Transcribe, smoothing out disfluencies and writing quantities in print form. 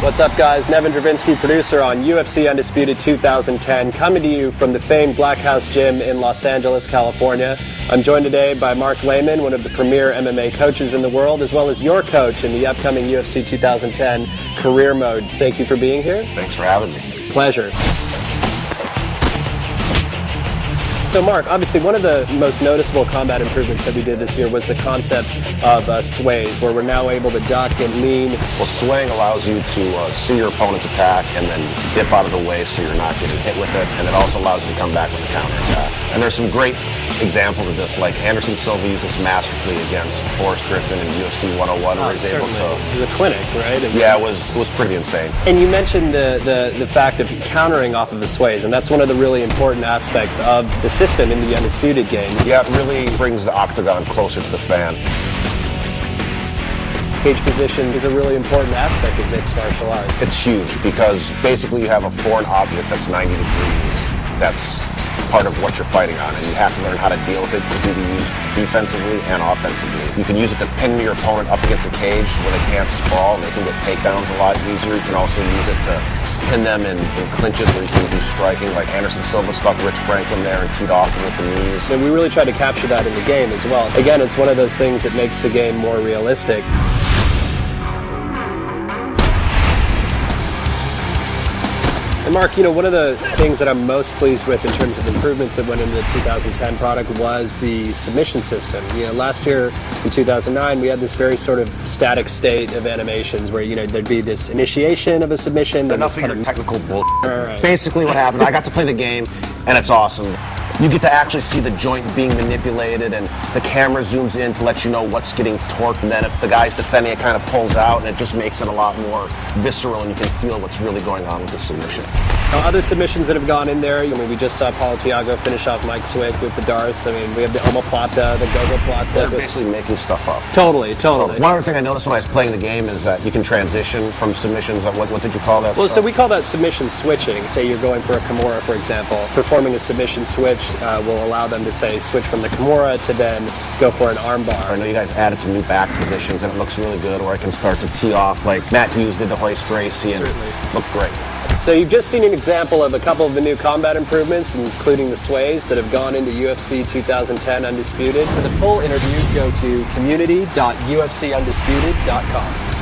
What's up, guys? Nevin Dravinsky, producer on UFC Undisputed 2010, coming to you from the famed Black House Gym in Los Angeles, California. I'm joined today by Mark Lehman, one of the premier MMA coaches in the world, as well as your coach in the upcoming UFC 2010 Career Mode. Thank you for being here. Thanks for having me. Pleasure. So Mark, obviously one of the most noticeable combat improvements that we did this year was the concept of sways, where we're now able to duck and lean. Well, swaying allows you to see your opponent's attack and then dip out of the way so you're not getting hit with it, and it also allows you to come back with a counter attack. And there's some great examples of this, like Anderson Silva used this masterfully against Forrest Griffin in UFC 101, where he's able to... It was a clinic, right? Yeah, it was pretty insane. And you mentioned the fact of countering off of the sways, and that's one of the really important aspects of the system in the Undisputed game. Yeah, it really brings the octagon closer to the fan. Cage position is a really important aspect of mixed martial arts. It's huge because basically you have a foreign object that's 90 degrees. That's part of what you're fighting on, and you have to learn how to deal with it. You can use defensively and offensively. You can use it to pin your opponent up against a cage where they can't sprawl and they can get takedowns a lot easier. You can also use it to pin them in clinches where you can do striking, like Anderson Silva stuck Rich Franklin there and teed off him with the knees. And we really try to capture that in the game as well. Again, it's one of those things that makes the game more realistic. And Mark, you know, one of the things that I'm most pleased with in terms of improvements that went into the 2010 product was the submission system. You know, last year in 2009, we had this very sort of static state of animations where, you know, there'd be this initiation of a submission. Enough of your technical bull. Right. Basically what happened, I got to play the game, and it's awesome. You get to actually see the joint being manipulated, and the camera zooms in to let you know what's getting torqued, and then if the guy's defending, it kind of pulls out, and it just makes it a lot more visceral, and you can feel what's really going on with the submission. Now, other submissions that have gone in there, I mean, we just saw Paulo Thiago finish off Mike Swick with the Darce. I mean, we have the omoplata, the gogoplata. They're basically making stuff up. Totally. One other thing I noticed when I was playing the game is that you can transition from submissions. What did you call that? Well, so we call that submission switching. Say you're going for a Kimura, for example. Performing a submission switch will allow them to, say, switch from the Kimura to then go for an armbar. I know you guys added some new back positions, and it looks really good, or I can start to tee off like Matt Hughes did to Hoist Gracie, and looked great. So you've just seen an example of a couple of the new combat improvements, including the sways that have gone into UFC 2010 Undisputed. For the full interview, go to community.ufcundisputed.com.